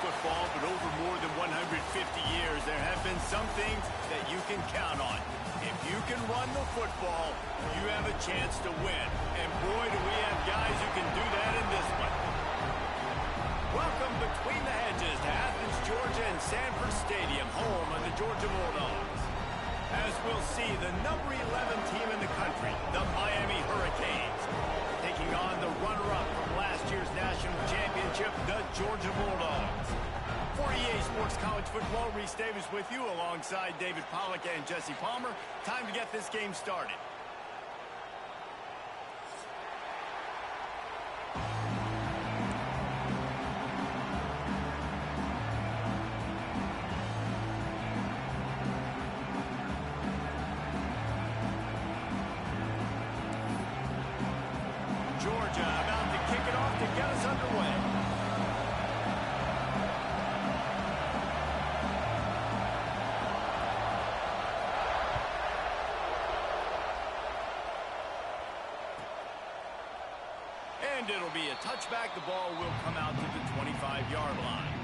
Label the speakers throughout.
Speaker 1: football, but over more than 150 years, there have been some things that you can count on. If you can run the football, you have a chance to win. And boy, do we have guys who can do that in this one. Welcome between the hedges to Athens, Georgia and Sanford Stadium, home of the Georgia Bulldogs. As we'll see, the number 11 team in the country, the Miami Hurricanes, taking on the runner-up from last year's national championship, the Georgia Bulldogs. For EA Sports College Football, Reese Davis with you alongside David Pollack and Jesse Palmer. Time to get this game started. Georgia about to kick it off to get us underway. And it'll be a touchback. The ball will come out to the 25-yard line.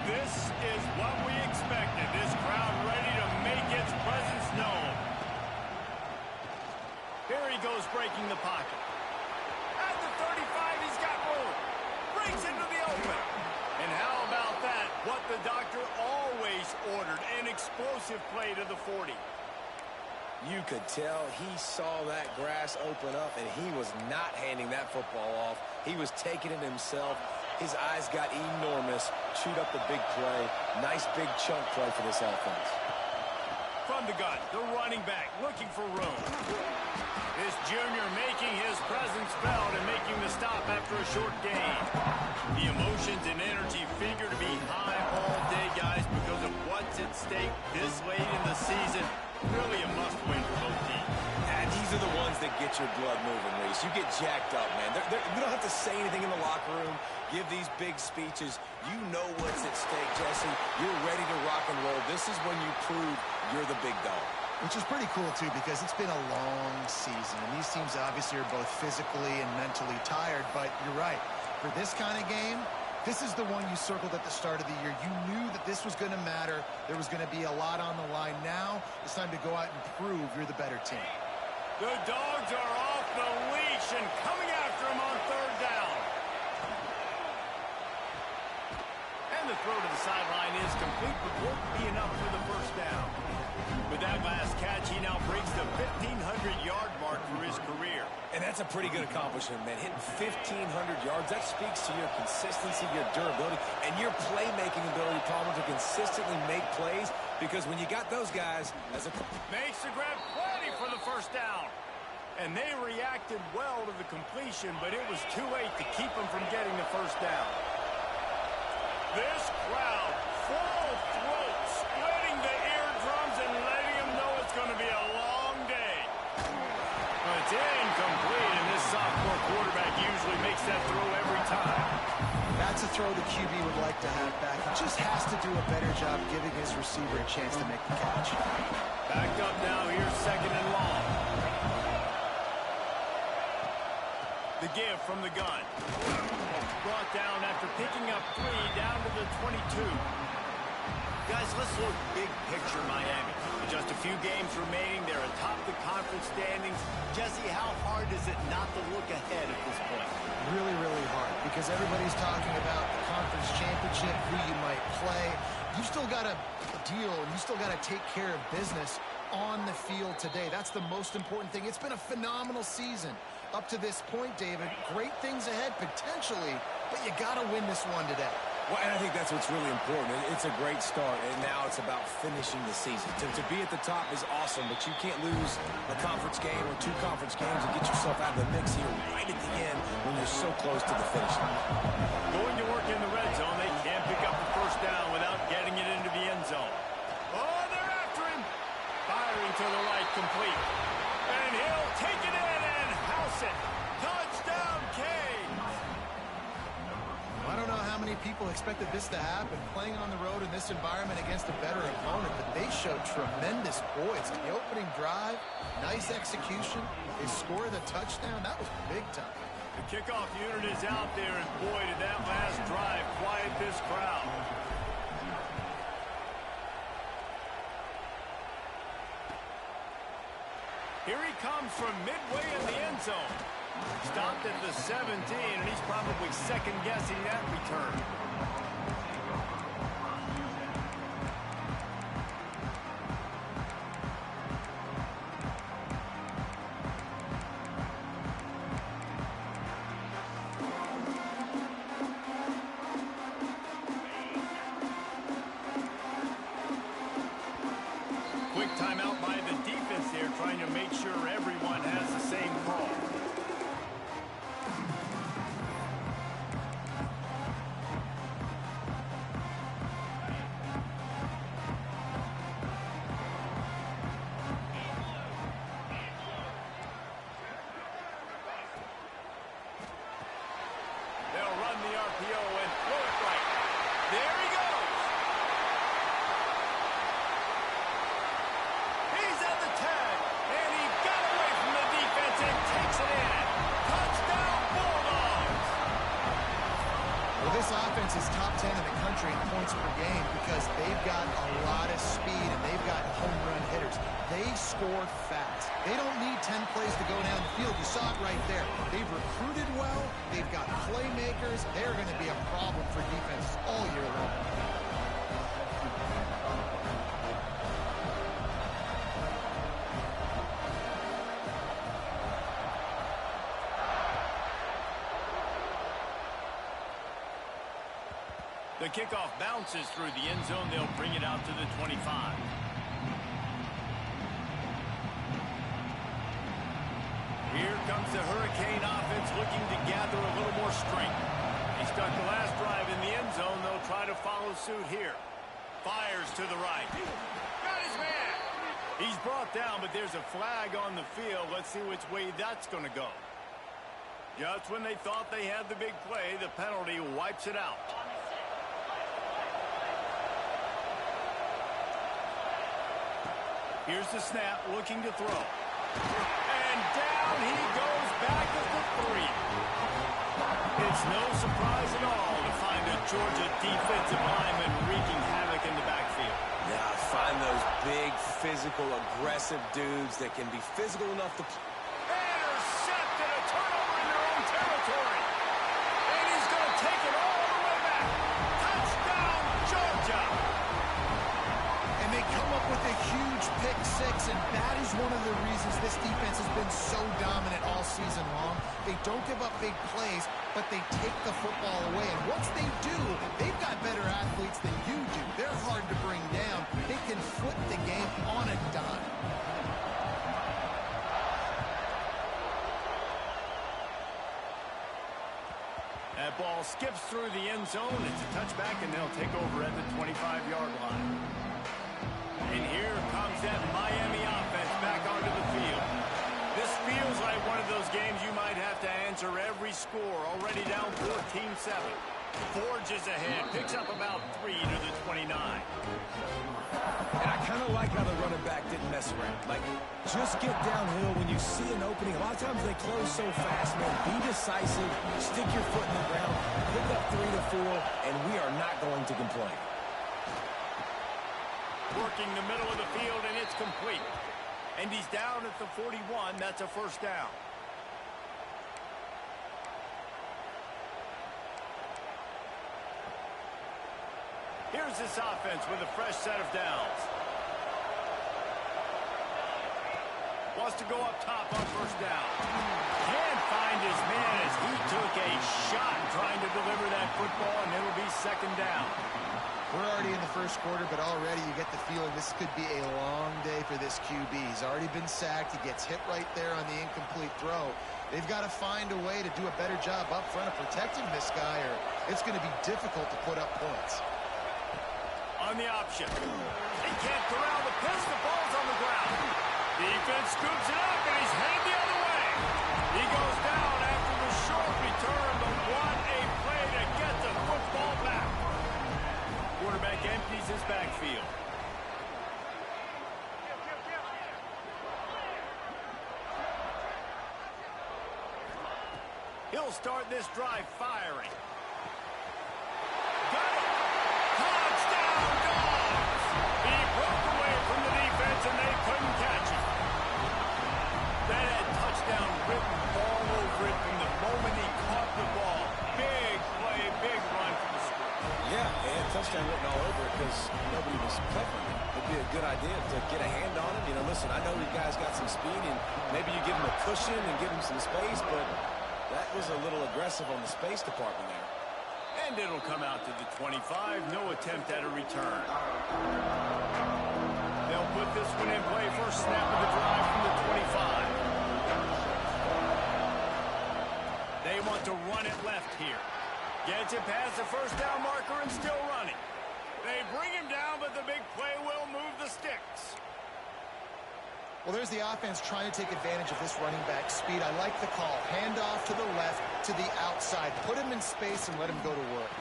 Speaker 1: This is what we expected. This crowd ready to make its presence known. Here he goes breaking the pocket. At the 35, he's got room. Brings into the open. And how about that? What the doctor always ordered, an explosive play to the 40.
Speaker 2: You could tell he saw that grass open up, and he was not handing that football off. He was taking it himself. His eyes got enormous. Chewed up the big play. Nice big chunk play for this offense.
Speaker 1: From the gun, the running back looking for room. This junior making his presence felt and making the stop after a short gain. The emotions and energy figure to be high all day, guys, because of what's at stake this late in the season. Really a must-win for both teams.
Speaker 2: And these are the ones that get your blood moving, Reese. You get jacked up, man. You don't have to say anything in the locker room, give these big speeches. You know what's at stake, Jesse. You're ready to rock and roll. This is when you prove you're the big dog.
Speaker 3: Which is pretty cool, too, because it's been a long season. And these teams obviously are both physically and mentally tired. But you're right. For this kind of game, this is the one you circled at the start of the year. You knew that this was going to matter. There was going to be a lot on the line. Now it's time to go out and prove you're the better team.
Speaker 1: The Dogs are off the leash and coming after him on third down. And the throw to the sideline is complete, but won't be enough for the first down. With that last catch, he now breaks the 1,500-yard mark for his career.
Speaker 2: And that's a pretty good accomplishment, man. Hitting 1,500 yards, that speaks to your consistency, your durability, and your playmaking ability, Palmer, to consistently make plays. Because when you got those guys, as a
Speaker 1: makes the grab plenty for the first down. And they reacted well to the completion, but it was too late to keep them from getting the first down. This crowd, full throat, splitting the eardrums and letting them know it's going to be a long day. But it's incomplete, and this sophomore quarterback usually makes that throw every time.
Speaker 3: That's a throw the QB would like to have back. He just has to do a better job giving his receiver a chance to make the catch.
Speaker 1: Backed up now, here's second and long. The give from the gun. Brought down after picking up 3 down to the 22. Guys, let's look big picture Miami. With just a few games remaining, they're atop the conference standings. Jesse, how hard is it not to look ahead at this point?
Speaker 3: Really, really hard, because everybody's talking about the conference championship, who you might play. You still got to deal, and you still got to take care of business on the field today. That's the most important thing. It's been a phenomenal season up to this point, David. Great things ahead, potentially, but you got to win this one today.
Speaker 2: Well, and I think that's what's really important. It's a great start, and now it's about finishing the season. To be at the top is awesome, but you can't lose a conference game or 2 conference games and get yourself out of the mix here right at the end when you're so close to the finish line.
Speaker 1: Going to work in the red zone, they can't pick up the first down without getting it into the end zone. Oh, they're after him. Firing to the right, complete. And he'll take it in and house it. Touchdown, Canes.
Speaker 3: I don't know how many people expected this to happen. Playing on the road in this this environment against a better opponent, but they showed tremendous poise. On the opening drive, nice execution. They scored the touchdown. That was big time.
Speaker 1: The kickoff unit is out there, and boy, did that last drive quiet this crowd. Here he comes from midway in the end zone. Stopped at the 17, and he's probably second-guessing that return. Quick timeout by the defense there, trying to make sure everyone has the same call. They'll run the RPO and throw it right. There he goes. He's at the tag, and he got away from the defense and takes it in. Touchdown, Bulldogs!
Speaker 3: Well, this offense is top 10 in the country in points per game because they've got a lot of speed and they've got home run hitters. They score fast. They don't need 10 plays to go down the field. You saw it right there. They've recruited well. They've got playmakers. They're going to be a problem for defense all year long.
Speaker 1: The kickoff bounces through the end zone. They'll bring it out to the 25. Here comes the Hurricane offense looking to gather a little more strength. He stuck the last drive in the end zone. They'll try to follow suit here. Fires to the right. Got his man. He's brought down, but there's a flag on the field. Let's see which way that's going to go. Just when they thought they had the big play, the penalty wipes it out. Here's the snap, looking to throw. And down he goes back at the 3. It's no surprise at all to find a Georgia defensive lineman wreaking havoc in the backfield.
Speaker 2: Yeah, find those big, physical, aggressive dudes that can be physical enough to...
Speaker 1: Intercepted, a turnover in their own territory. And he's going to take it all the way back. Touchdown, Georgia.
Speaker 3: And they come up with a huge pick six, and that is one of the reasons this defense has been so dominant all season long. They don't give up big plays, but they take the football away. And once they do, they've got better athletes than you do. They're hard to bring down. They can flip the game on a dime.
Speaker 1: That ball skips through the end zone. It's a touchback, and they'll take over at the 25-yard line. And here comes that Miami offense back onto the field. This feels like one of those games you might have to answer every score. Already down 14-7. Forges ahead, picks up about 3 to the 29.
Speaker 2: And I kind of like how the running back didn't mess around. Like, just get downhill when you see an opening. A lot of times they close so fast, man. Be decisive, stick your foot in the ground, pick up 3 to 4, and we are not going to complain.
Speaker 1: Working the middle of the field, and it's complete. And he's down at the 41. That's a first down. Here's this offense with a fresh set of downs. Wants to go up top on first down. Can't find his man as he took a shot trying to deliver that football, and it'll be second down.
Speaker 3: We're already in the first quarter, but already you get the feeling this could be a long day for this QB. He's already been sacked. He gets hit right there on the incomplete throw. They've got to find a way to do a better job up front of protecting this guy, or it's going to be difficult to put up points.
Speaker 1: On the option. He can't corral the pitch. The ball's on the ground. Defense scoops it up, and he's headed the other way. He goes down after the short return, but what a play to get the football back. quarterback empties his backfield. He'll start this drive firing. Got it! Touchdown, Dogs! He broke away from the defense, and they couldn't catch him. That had touchdown written all over it from the moment he caught the ball. Big play, big run for the score.
Speaker 2: Yeah, and touchdown written all over it because nobody was covering him. It'd be a good idea to get a hand on him. You know, listen, I know you guys got some speed, and maybe you give him a cushion and give him some space, but that was a little aggressive on the space department there.
Speaker 1: And it'll come out to the 25. No attempt at a return. They'll put this one in play. First snap of the drive from the 25. They want to run it left here. Gets it past the first down marker and still running. They bring him down, but the big play will move the sticks.
Speaker 3: Well, there's the offense trying to take advantage of this running back speed. I like the call. Hand off to the left, to the outside. Put him in space and let him go to work.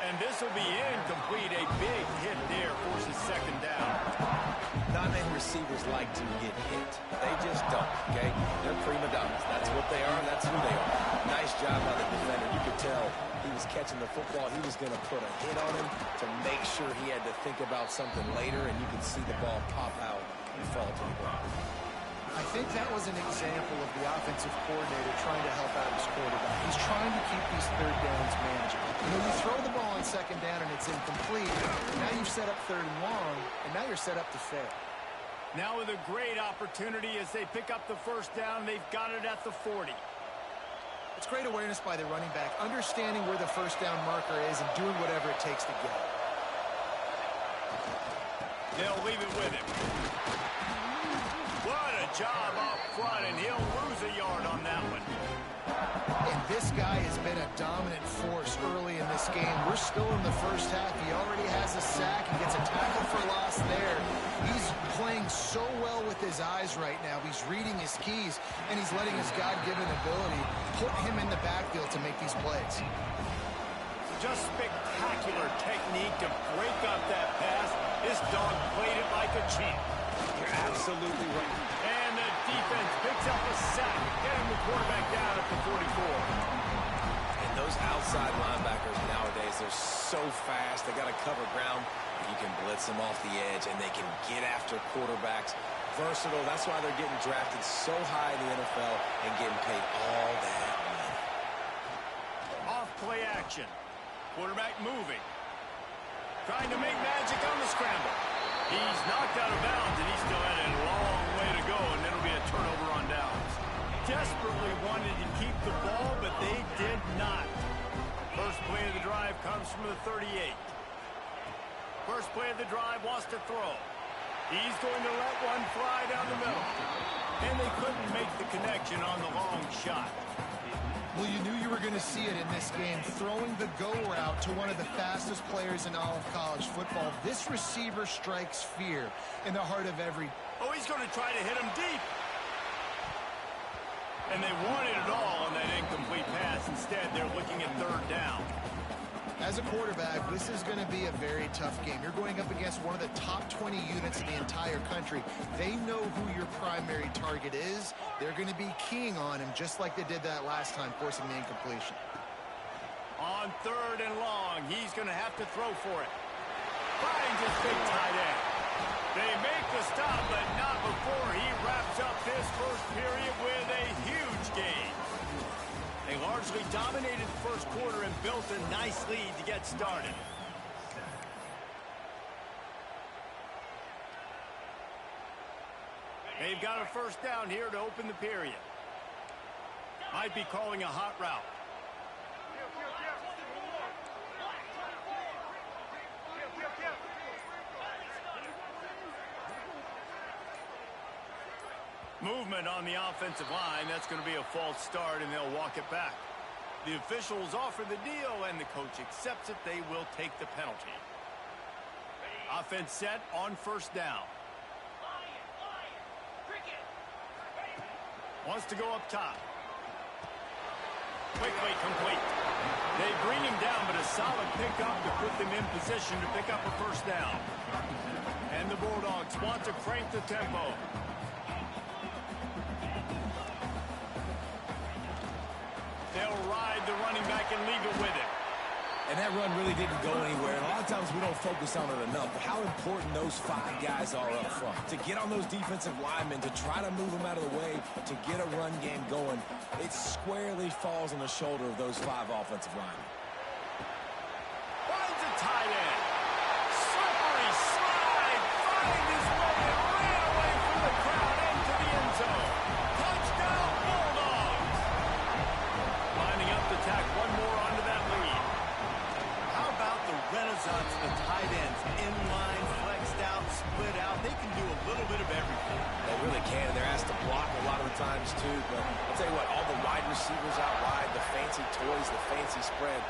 Speaker 1: And this will be incomplete. A big hit there forces second down.
Speaker 2: Not many receivers like to get hit. They just don't, okay? They're prima donnas. That's what they are, and that's who they are. Nice job by the defender. You could tell he was catching the football. He was going to put a hit on him to make sure he had to think about something later, and you could see the ball pop out and fall to the ground.
Speaker 3: I think that was an example of the offensive coordinator trying to help out his quarterback. He's trying to keep these third downs manageable. You know, you throw the ball on second down and it's incomplete. Now you've set up third and long, and now you're set up to fail.
Speaker 1: Now with a great opportunity as they pick up the first down, they've got it at the 40.
Speaker 3: It's great awareness by the running back, understanding where the first down marker is and doing whatever it takes to get it.
Speaker 1: They'll leave it with him. What a job up front, and he'll lose a yard on that one.
Speaker 3: And this guy has been a dominant force early in this game. We're still in the first half. He already has a sack. He gets a tackle for loss there. He's playing so well with his eyes right now. He's reading his keys, and he's letting his God-given ability put him in the backfield to make these plays.
Speaker 1: Just spectacular technique to break up that pass. This dog played it like a champ.
Speaker 2: You're absolutely right.
Speaker 1: And the defense picks up a sack, getting the quarterback down at the 44.
Speaker 2: And those outside linebackers nowadays, they're so fast. They got to cover ground. You can blitz them off the edge, and they can get after quarterbacks. Versatile. That's why they're getting drafted so high in the NFL and getting paid all that money.
Speaker 1: Off play action. Quarterback moving. Trying to make magic on the scramble. He's knocked out of bounds, and he still had a long way to go, and it'll be a turnover on downs. Desperately wanted to keep the ball, but they did not. First play of the drive comes from the 38. First play of the drive wants to throw. He's going to let one fly down the middle. And they couldn't make the connection on the long shot.
Speaker 3: Well, you knew you were going to see it in this game, throwing the go route to one of the fastest players in all of college football. This receiver strikes fear in the heart of every...
Speaker 1: Oh, he's going to try to hit him deep. And they wanted it all on that incomplete pass. Instead, they're looking at third down.
Speaker 3: As a quarterback, this is going to be a very tough game. You're going up against one of the top 20 units in the entire country. They know who your primary target is. They're going to be keying on him just like they did that last time, forcing the incompletion.
Speaker 1: On third and long, he's going to have to throw for it. Finds his big tight end. They make the stop, but not before he wraps up this first period with a huge gain. They largely dominated the first quarter and built a nice lead to get started. They've got a first down here to open the period. Might be calling a hot route. Movement on the offensive line. That's going to be a false start, and they'll walk it back. The officials offer the deal, and the coach accepts it. They will take the penalty. Offense set on first down. Wants to go up top. Quickly complete. They bring him down, but a solid pickup to put them in position to pick up a first down. And the Bulldogs want to crank the tempo. They'll ride the running back and leave it with it.
Speaker 2: And that run really didn't go anywhere. And a lot of times we don't focus on it enough, but how important those 5 guys are up front. To get on those defensive linemen, to try to move them out of the way, to get a run game going, it squarely falls on the shoulder of those 5 offensive linemen.
Speaker 1: Finds a tight end. Slippery slide. Finds his way and ran away from the crowd into the end zone. Touchdown, Bulldogs. Lining up to tack one more onto that lead. How about the renaissance of the tight ends? Inline, flexed out, split out. They can do a little bit of everything.
Speaker 2: They really can. They're asked to block a lot of the times, too. But I'll tell you what, all the wide receivers out wide, the fancy toys, the fancy spread,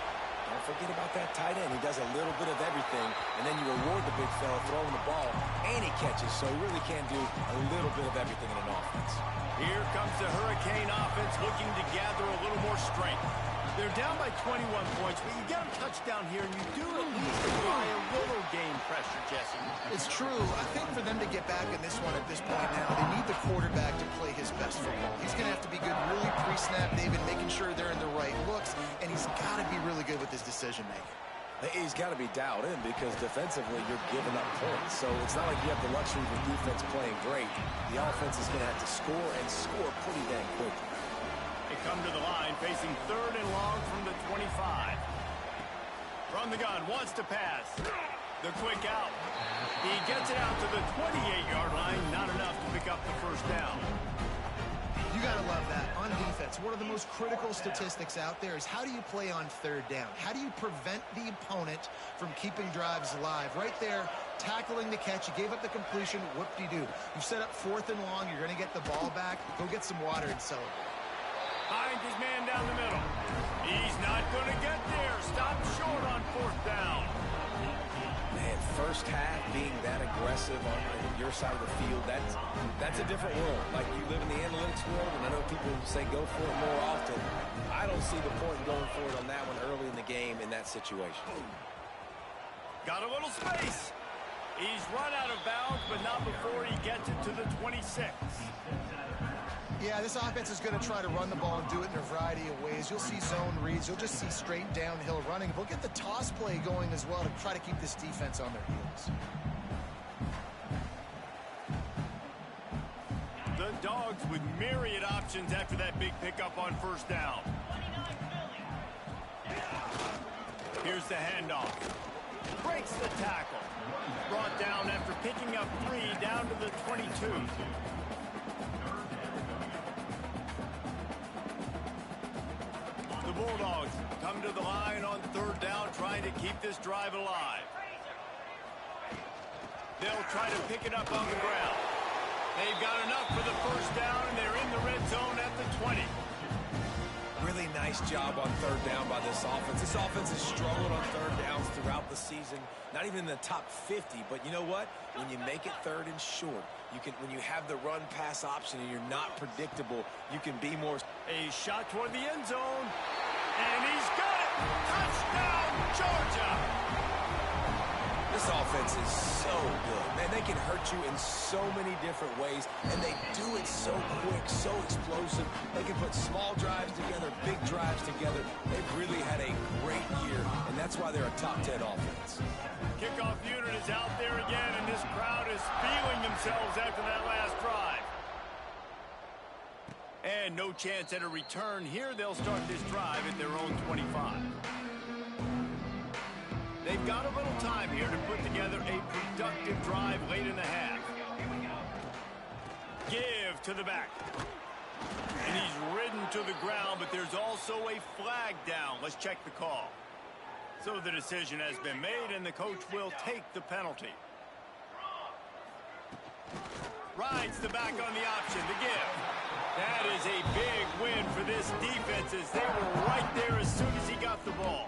Speaker 2: don't forget about that tight end. He does a little bit of everything, and then you reward the big fella throwing the ball, and he catches. So he really can do a little bit of everything in an offense.
Speaker 1: Here comes the Hurricane offense looking to gather a little more strength. They're down by 21 points, but you get a touchdown here, and you do at least apply a little game pressure, Jesse.
Speaker 3: It's true. I think for them to get back in this one at this point now, they need the quarterback to play his best football. He's going to have to be good really pre-snap, David, making sure they're in the right looks, and he's got to be really good with his decision-making.
Speaker 2: He's got to be dialed in because defensively you're giving up points. So it's not like you have the luxury of the defense playing great. The offense is going to have to score and score pretty dang quickly.
Speaker 1: They come to the line facing 3rd and long from the 25. From the gun, wants to pass. The quick out. He gets it out to the 28-yard line. Not enough to pick up the first down.
Speaker 3: You got to love that. On defense, one of the most critical statistics out there is how do you play on 3rd down? How do you prevent the opponent from keeping drives alive? Right there, tackling the catch. You gave up the completion. Whoop-de-doo. You set up 4th and long. You're going to get the ball back. Go get some water and celebrate.
Speaker 1: Finds his man down the middle. He's not going to get there. Stopped short on 4th down.
Speaker 2: Man, first half being that aggressive on your side of the field, that's a different world. Like, you live in the analytics world, and I know people say go for it more often. I don't see the point in going for it on that one early in the game in that situation.
Speaker 1: Got a little space. He's run out of bounds, but not before he gets it to the 26.
Speaker 3: Yeah, this offense is going to try to run the ball and do it in a variety of ways. You'll see zone reads. You'll just see straight downhill running. We'll get the toss play going as well to try to keep this defense on their heels.
Speaker 1: The Dogs with myriad options after that big pickup on 1st down. Here's the handoff. Breaks the tackle. Brought down after picking up 3 down to the 22. The Bulldogs come to the line on 3rd down, trying to keep this drive alive. They'll try to pick it up on the ground. They've got enough for the first down, and they're in the red zone at the 20.
Speaker 2: Really nice job on 3rd down by this offense. This offense has struggled on 3rd downs throughout the season. Not even in the top 50, but you know what? When you make it 3rd and short, when you have the run-pass option and you're not predictable, you can be more.
Speaker 1: A shot toward the end zone, and he's got it! Touchdown, Georgia!
Speaker 2: This offense is so good. Man, they can hurt you in so many different ways, and they do it so quick, so explosive. They can put small drives together, big drives together. They've really had a great year, and that's why they're a top 10 offense.
Speaker 1: Kickoff unit is out there again, and this crowd is feeling themselves after that last drive. And no chance at a return here. They'll start this drive at their own 25. They've got a little time here to put together a productive drive late in the half. Give to the back. And he's ridden to the ground, but there's also a flag down. Let's check the call. So the decision has been made, and the coach will take the penalty. Rides the back on the option to give. That is a big win for this defense as they were right there as soon as he got the ball.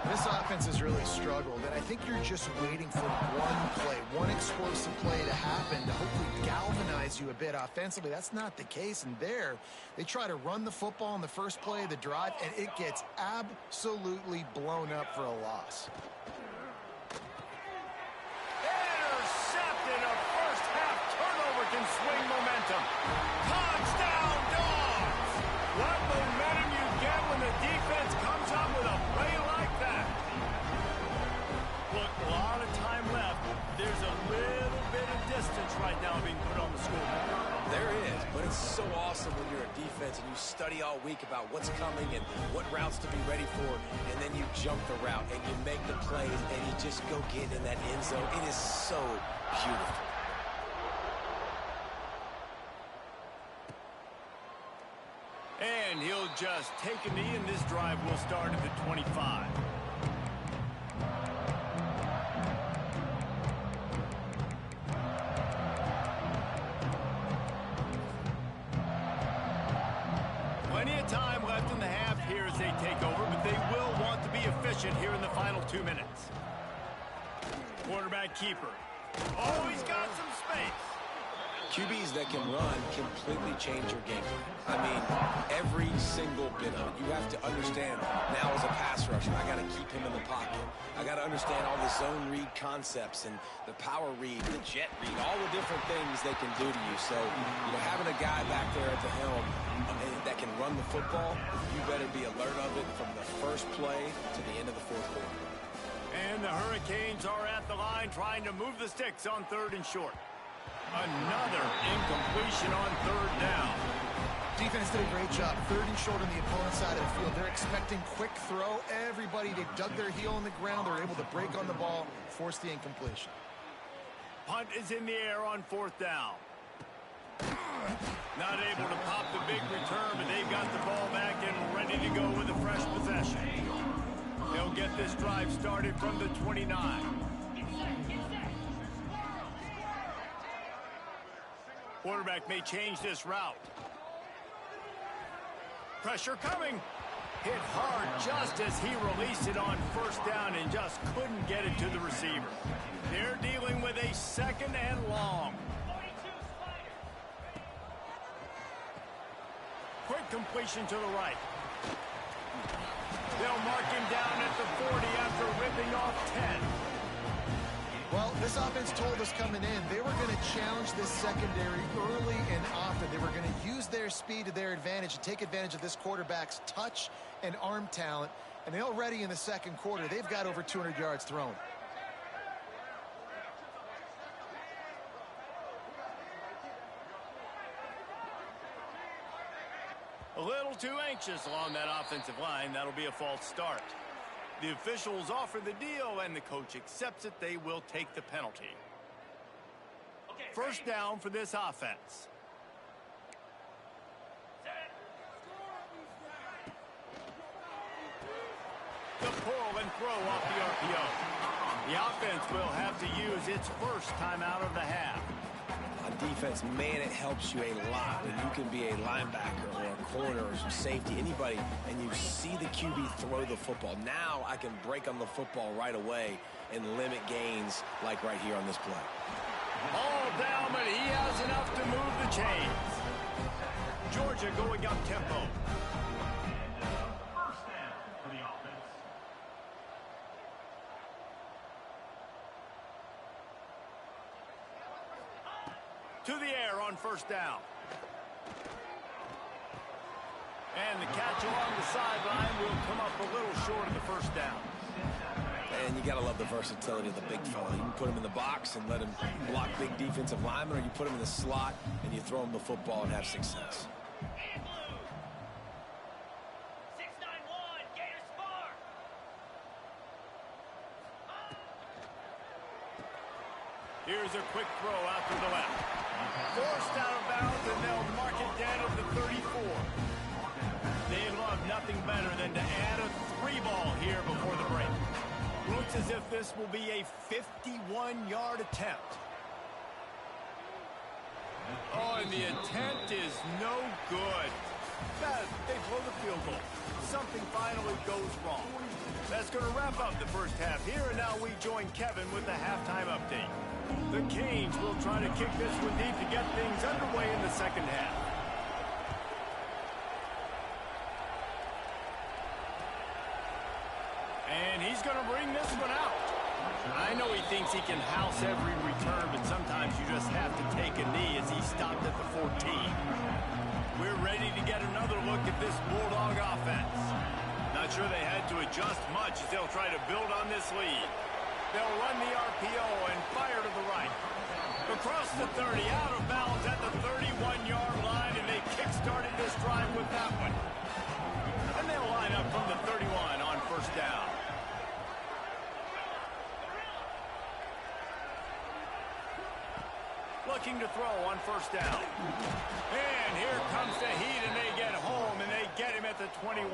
Speaker 3: This offense has really struggled, and I think you're just waiting for one play, one explosive play to happen to hopefully galvanize you a bit offensively. That's not the case, and there, they try to run the football in the first play of the drive, and it gets absolutely blown up for a loss.
Speaker 1: Intercepted. A first-half turnover can swing momentum. Touchdown, Dogs! What momentum you get when the defense comes up with a play like that. Look, a lot of time left. There's a little bit of distance right now being put on the scoreboard.
Speaker 2: There is, but it's so awesome when you're a defense and you study all week about what's coming and what routes to be ready for, and then you jump the route and you make the plays and you just go get in that end zone. It is so beautiful.
Speaker 1: And he'll just take a knee, and this drive will start at the 25. Plenty of time left in the half here as they take over, but they will want to be efficient here in the final 2 minutes. Quarterback keeper. Oh, he's got some space.
Speaker 2: QBs that can run completely change your game. I mean, every single bit of it. You have to understand, now as a pass rusher, I got to keep him in the pocket. I got to understand all the zone read concepts and the power read, the jet read, all the different things they can do to you. So, having a guy back there at the helm that can run the football, you better be alert of it from the first play to the end of the fourth quarter.
Speaker 1: And the Hurricanes are at the line trying to move the sticks on 3rd and short. Another incompletion on 3rd down.
Speaker 3: Defense did a great job. 3rd and short on the opponent's side of the field. They're expecting quick throw. Everybody, they dug their heel in the ground. They're able to break on the ball, force the incompletion.
Speaker 1: Punt is in the air on 4th down. Not able to pop the big return, but they've got the ball back and ready to go with a fresh possession. They'll get this drive started from the 29. Quarterback may change this route. Pressure coming. Hit hard just as he released it on 1st down and just couldn't get it to the receiver. They're dealing with a 2nd and long. Quick completion to the right. They'll mark him down at the 40 after ripping off 10.
Speaker 3: Well, this offense told us coming in they were going to challenge this secondary early and often. They were going to use their speed to their advantage and take advantage of this quarterback's touch and arm talent. And already in the 2nd quarter, they've got over 200 yards thrown.
Speaker 1: A little too anxious along that offensive line. That'll be a false start. The officials offer the deal, and the coach accepts it. They will take the penalty. 1st down for this offense. The pull and throw off the RPO. The offense will have to use its first timeout of the half.
Speaker 2: On defense, man, it helps you a lot when you can be a linebacker or a corner or some safety, anybody, and you see the QB throw the football. Now I can break on the football right away and limit gains like right here on this play.
Speaker 1: All down, but he has enough to move the chains. Georgia going up tempo. To the air on 1st down. And the catch along the sideline will come up a little short of the 1st down.
Speaker 2: And you got to love the versatility of the big fella. You can put him in the box and let him block big defensive linemen, or you put him in the slot and you throw him the football and have success.
Speaker 1: Here's a quick throw out to the left. Forced out of bounds, and they'll mark it down at the 34. They love nothing better than to add a 3 ball here before the break. Looks as if this will be a 51-yard attempt. Oh, and the attempt is no good. They blow the field goal. Something finally goes wrong. That's going to wrap up the first half here, and now we join Kevin with the halftime update. The Canes will try to kick this one deep to get things underway in the second half. And he's going to bring this one out. I know he thinks he can house every return, but sometimes you just have to take a knee as he stopped at the 14. We're ready to get another look at this Bulldog offense. Not sure they had to adjust much as they'll try to build on this lead. They'll run the RPO and fire to the right. Across the 30, out of bounds at the 31-yard line, and they kick-started this drive with that one. And they'll line up from the 31 on first down. Looking to throw on first down. And here comes the heat, and they get home, and they get him at the 21.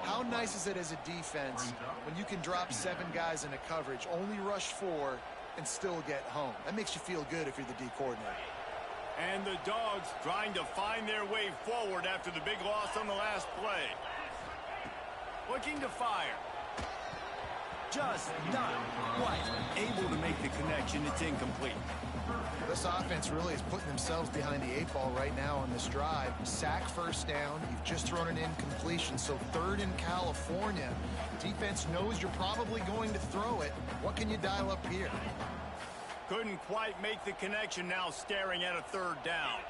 Speaker 3: How nice is it as a defense when you can drop 7 guys into coverage, only rush 4, and still get home? That makes you feel good if you're the D coordinator.
Speaker 1: And the Dogs trying to find their way forward after the big loss on the last play. Looking to fire. Just not quite able to make the connection. It's incomplete.
Speaker 3: This offense really is putting themselves behind the 8 ball right now on this drive. Sack first down. You've just thrown an incompletion, so 3rd in California. Defense knows you're probably going to throw it. What can you dial up here?
Speaker 1: Couldn't quite make the connection, now staring at a 3rd down.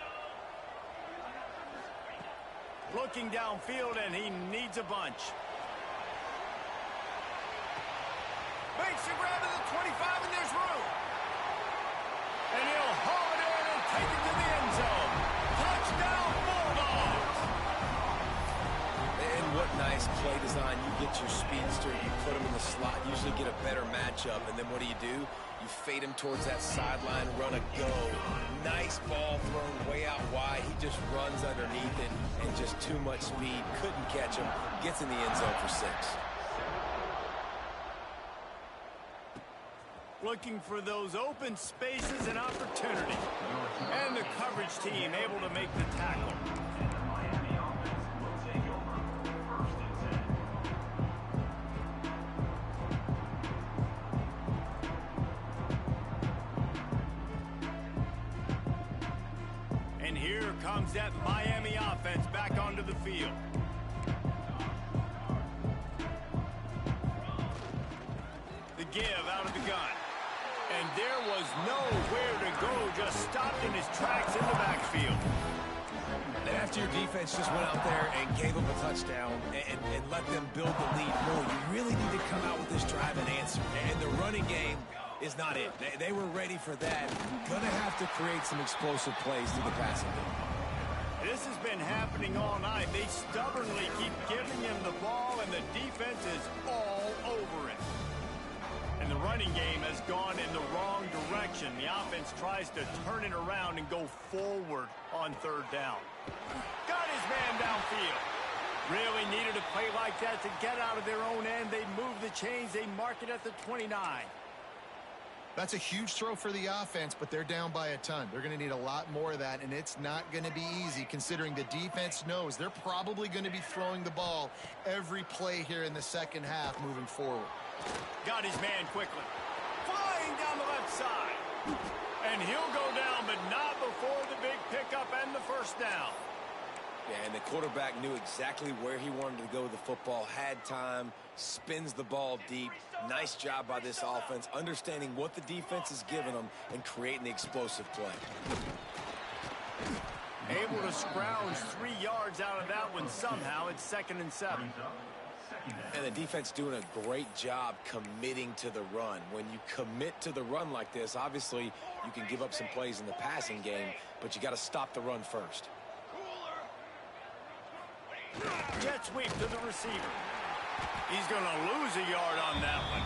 Speaker 1: Looking downfield, and he needs a bunch. Makes the grab at the 25, and there's room. And he'll haul it in and take it to the end zone. Touchdown, Bulldogs!
Speaker 2: And what nice play design. You get your speedster, you put him in the slot, usually get a better matchup, and then what do? You fade him towards that sideline, run a go. Nice ball thrown way out wide. He just runs underneath it, and just too much speed. Couldn't catch him. Gets in the end zone for 6.
Speaker 1: Looking for those open spaces and opportunity. And the coverage team able to make the tackle. And here comes that Miami offense back onto the field. The give out of the gun. And there was nowhere to go, just stopped in his tracks in the backfield.
Speaker 2: And after your defense just went out there and gave them a touchdown and let them build the lead more, you really need to come out with this drive and answer. And the running game is not it. They were ready for that. Gonna have to create some explosive plays to the passing game.
Speaker 1: This has been happening all night. They stubbornly keep giving him the ball, and the defense is all over it. And the running game has gone in the wrong direction. The offense tries to turn it around and go forward on 3rd down. Got his man downfield. Really needed a play like that to get out of their own end. They move the chains. They mark it at the 29.
Speaker 3: That's a huge throw for the offense, but they're down by a ton. They're going to need a lot more of that, and it's not going to be easy considering the defense knows they're probably going to be throwing the ball every play here in the second half moving forward.
Speaker 1: Got his man quickly. Flying down the left side. And he'll go down, but not before the big pickup and the first down.
Speaker 2: Yeah, and the quarterback knew exactly where he wanted to go with the football, had time, spins the ball deep. Nice job by this offense, understanding what the defense is giving them and creating the explosive play.
Speaker 1: Able to scrounge 3 yards out of that one somehow. It's 2nd and 7.
Speaker 2: And the defense doing a great job committing to the run. When you commit to the run like this, obviously you can give up some plays in the passing game, but you got to stop the run first.
Speaker 1: Jet sweep to the receiver. He's going to lose a yard on that one.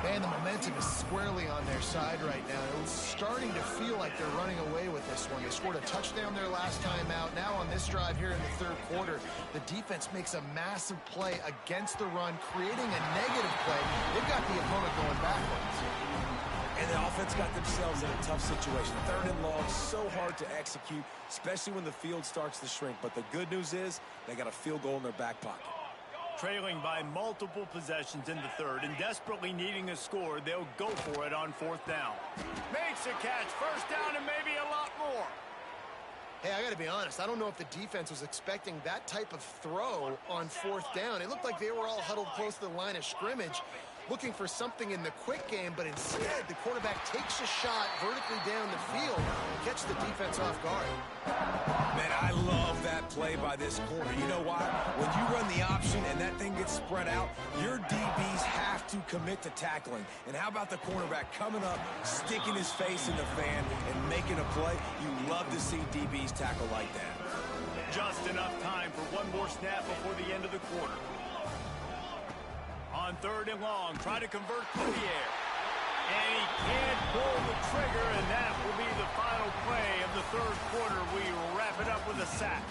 Speaker 3: Man, the momentum is squarely on their side right now. It was starting to feel like they're running away with this one. They scored a touchdown their last time out. Now on this drive here in the 3rd quarter, the defense makes a massive play against the run, creating a negative play. They've got the opponent going backwards.
Speaker 2: And the offense got themselves in a tough situation. 3rd and long, so hard to execute, especially when the field starts to shrink. But the good news is they got a field goal in their back pocket.
Speaker 1: Trailing by multiple possessions in the 3rd and desperately needing a score, they'll go for it on 4th down. Makes a catch, 1st down, and maybe a lot more.
Speaker 3: Hey, I got to be honest. I don't know if the defense was expecting that type of throw on 4th down. It looked like they were all huddled close to the line of scrimmage, looking for something in the quick game, but instead the quarterback takes a shot vertically down the field and catches the defense off guard.
Speaker 2: Man, I love that play by this corner. You know why? When you run the option and that thing gets spread out, your DBs have to commit to tackling. And how about the cornerback coming up, sticking his face in the fan, and making a play? You love to see DBs tackle like that.
Speaker 1: Just enough time for one more snap before the end of the quarter. On 3rd and long, try to convert through the air. And he can't pull the trigger, and that will be the final play of the 3rd quarter. We wrap it up with a sack.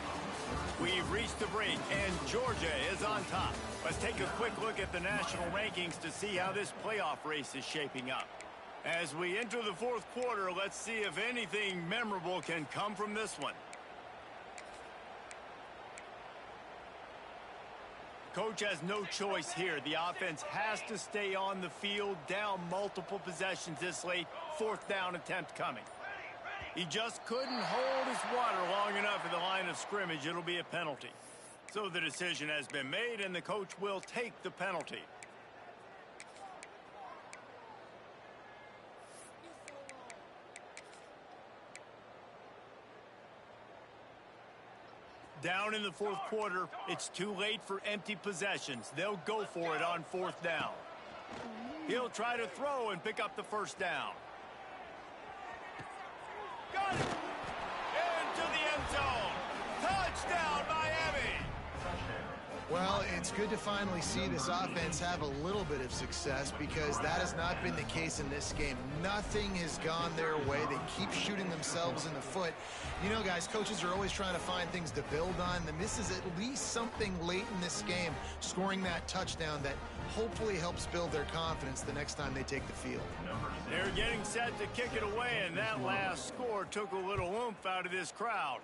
Speaker 1: We've reached the break, and Georgia is on top. Let's take a quick look at the national rankings to see how this playoff race is shaping up. As we enter the 4th quarter, let's see if anything memorable can come from this one. Coach has no choice here. The offense has to stay on the field, down multiple possessions this late. 4th down attempt coming. He just couldn't hold his water long enough at the line of scrimmage. It'll be a penalty. So the decision has been made, and the coach will take the penalty. Down in the 4th quarter, it's too late for empty possessions. They'll go for it on 4th down. He'll try to throw and pick up the 1st down. Got it! Into the end zone. Touchdown, Miami!
Speaker 3: Well, it's good to finally see this offense have a little bit of success because that has not been the case in this game. Nothing has gone their way. They keep shooting themselves in the foot. You know, guys, coaches are always trying to find things to build on, and this is at least something late in this game, scoring that touchdown that hopefully helps build their confidence the next time they take the field.
Speaker 1: They're getting set to kick it away, and that last score took a little oomph out of this crowd.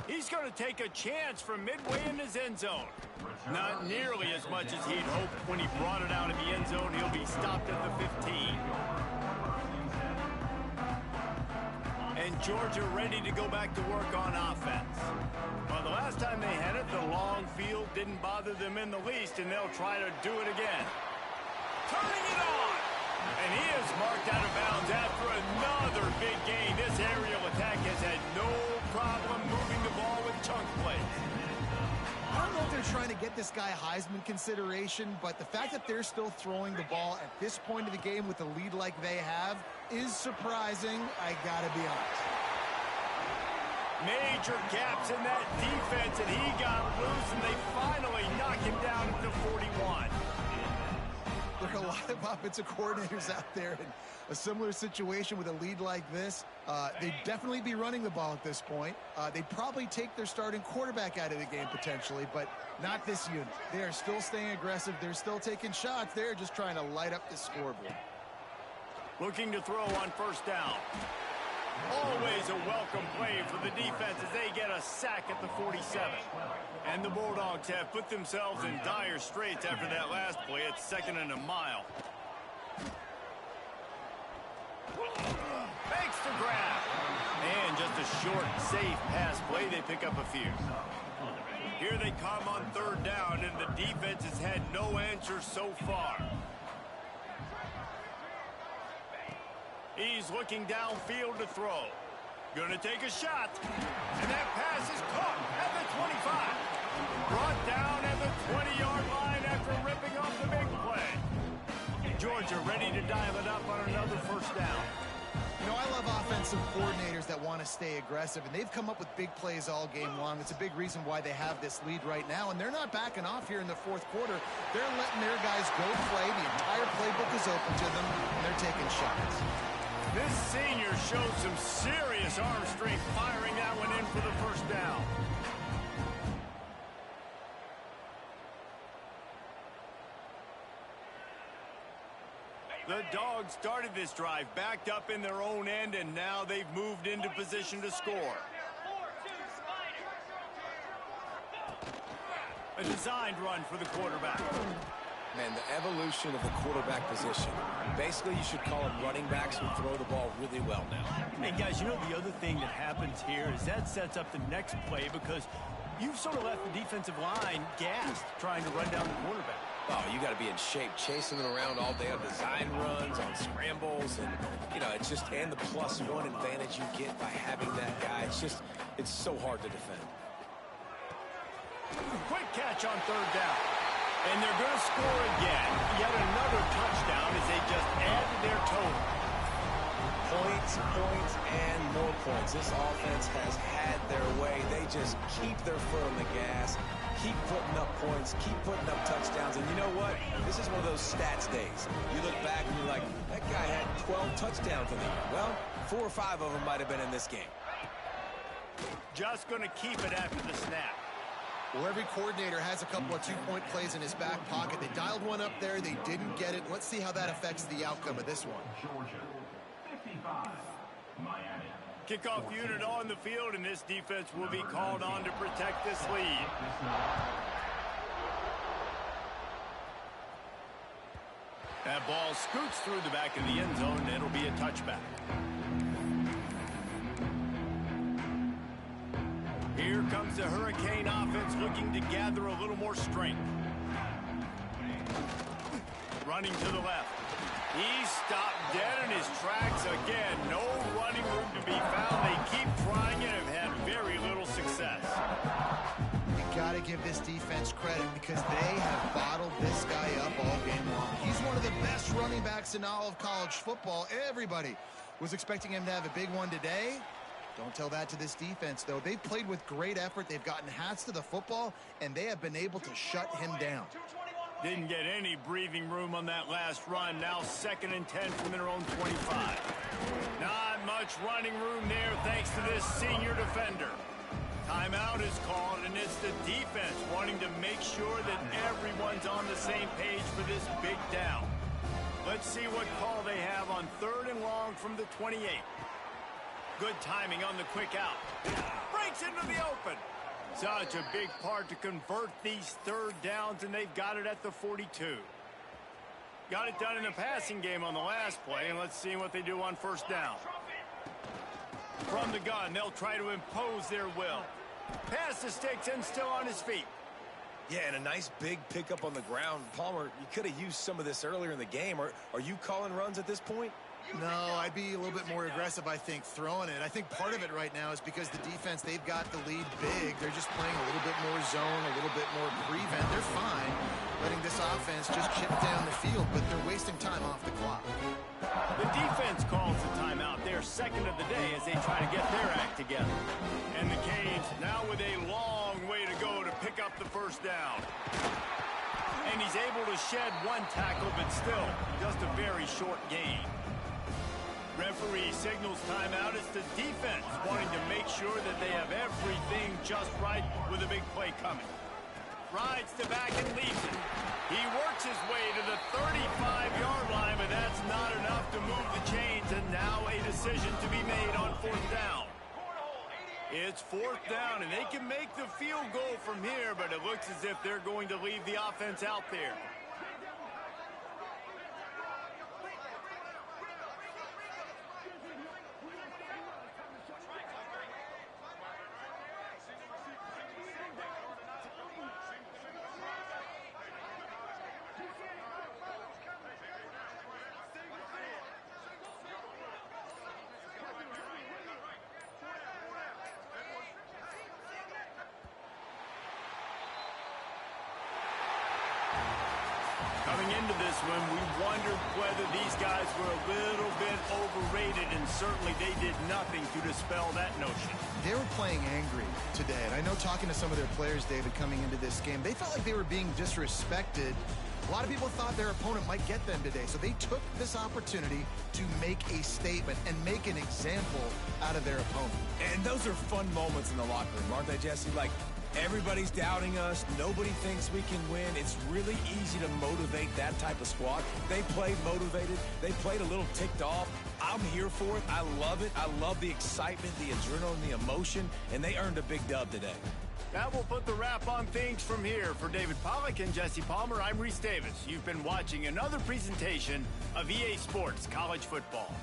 Speaker 1: He's going to take a chance from midway in his end zone. Not nearly as much as he'd hoped when he brought it out of the end zone. He'll be stopped at the 15. And Georgia ready to go back to work on offense. Well, the last time they had it, the long field didn't bother them in the least, and they'll try to do it again. Turning it on! And he is marked out of bounds after another big gain. This aerial attack has had no problem moving the ball with chunk plays.
Speaker 3: I don't know if they're trying to get this guy Heisman consideration, but the fact that they're still throwing the ball at this point of the game with a lead like they have is surprising, I gotta be honest.
Speaker 1: Major gaps in that defense, and he got loose, and they finally knock him down at the 41.
Speaker 3: There are a lot of offensive coordinators out there in a similar situation with a lead like this. They'd definitely be running the ball at this point. They'd probably take their starting quarterback out of the game potentially, but not this unit. They are still staying aggressive. They're still taking shots. They're just trying to light up the scoreboard.
Speaker 1: Looking to throw on 1st down. Always a welcome play for the defense as they get a sack at the 47. And the Bulldogs have put themselves in dire straits after that last play. It's 2nd and a mile. Makes the grab. And just a short, safe pass play. They pick up a few. Here they come on 3rd down, and the defense has had no answer so far. He's looking downfield to throw. Gonna take a shot. And that pass is caught at the 25. Brought down at the 20-yard line after ripping off the big play. Georgia ready to dial it up on another 1st down.
Speaker 3: You know, I love offensive coordinators that want to stay aggressive, and they've come up with big plays all game long. It's a big reason why they have this lead right now, and they're not backing off here in the 4th quarter. They're letting their guys go play. The entire playbook is open to them, and they're taking shots.
Speaker 1: This senior showed some serious arm strength, firing that one in for the 1st down. The Dogs started this drive, backed up in their own end, and now they've moved into position to score. A designed run for the quarterback.
Speaker 2: Man, the evolution of the quarterback position. Basically, you should call them running backs who throw the ball really well now.
Speaker 1: Hey, guys, you know the other thing that happens here is that sets up the next play because you've sort of left the defensive line gassed trying to run down the quarterback.
Speaker 2: Oh, you got to be in shape, chasing them around all day on design runs, on scrambles, and, you know, it's just, and the +1 advantage you get by having that guy. It's so hard to defend.
Speaker 1: Quick catch on third down. And they're going to score again. Yet another touchdown as they just add to their total.
Speaker 2: Points, points, and more points. This offense has had their way. They just keep their foot on the gas, keep putting up points, keep putting up touchdowns. And you know what? This is one of those stats days. You look back and you're like, that guy had 12 touchdowns in the year. Well, 4 or 5 of them might have been in this game.
Speaker 1: Just going to keep it after the snap.
Speaker 3: Well, every coordinator has a couple of two-point plays in his back pocket. They dialed one up there. They didn't get it. Let's see how that affects the outcome of this one.
Speaker 4: Georgia, 55, Miami.
Speaker 1: Kickoff unit on the field, and this defense will be called on to protect this lead. That ball scoots through the back of the end zone, and it'll be a touchback. Here comes the Hurricane offense looking to gather a little more strength. Running to the left. He stopped dead in his tracks again. No running room to be found. They keep trying and have had very little success.
Speaker 3: You got to give this defense credit because they have bottled this guy up all game long. He's one of the best running backs in all of college football. Everybody was expecting him to have a big one today. Don't tell that to this defense, though. They've played with great effort. They've gotten hats to the football, and they have been able to shut him down.
Speaker 1: Didn't get any breathing room on that last run. Now 2nd and 10 from their own 25. Not much running room there thanks to this senior defender. Timeout is called, and it's the defense wanting to make sure that everyone's on the same page for this big down. Let's see what call they have on 3rd and long from the 28. Good timing on the quick out. Breaks into the open. Such a big part to convert these 3rd downs, and they've got it at the 42. Got it done in the passing game on the last play, and let's see what they do on 1st down. From the gun, they'll try to impose their will. Pass the sticks and still on his feet.
Speaker 2: Yeah, and a nice big pickup on the ground. Palmer, you could have used some of this earlier in the game. Are you calling runs at this point?
Speaker 3: No, I'd be a little bit more aggressive, I think, throwing it. I think part of it right now is because the defense, they've got the lead big. They're just playing a little bit more zone, a little bit more prevent. They're fine letting this offense just chip down the field, but they're wasting time off the clock.
Speaker 1: The defense calls the timeout. They're 2nd of the day as they try to get their act together. And the Canes now with a long way to go to pick up the 1st down. And he's able to shed 1 tackle, but still just a very short gain. Referee signals timeout. It's the defense wanting to make sure that they have everything just right with a big play coming. Rides the back and leaves it. He works his way to the 35-yard line, but that's not enough to move the chains, and now a decision to be made on 4th down. It's 4th down, and they can make the field goal from here, but it looks as if they're going to leave the offense out there. Coming into this one, we wondered whether these guys were a little bit overrated, and certainly they did nothing to dispel that notion.
Speaker 3: They were playing angry today, and I know talking to some of their players, David, coming into this game, they felt like they were being disrespected. A lot of people thought their opponent might get them today, so they took this opportunity to make a statement and make an example out of their opponent.
Speaker 2: And those are fun moments in the locker room, aren't they, Jesse? Like, Everybody's doubting us. Nobody thinks we can win. It's really easy to motivate that type of squad. They played motivated. They played a little ticked off. I'm here for it. I love it. I love the excitement, the adrenaline, the emotion, and they earned a big dub today.
Speaker 1: That will put the wrap on things from here. For David Pollack and Jesse Palmer, I'm Reese Davis. You've been watching another presentation of EA Sports College Football.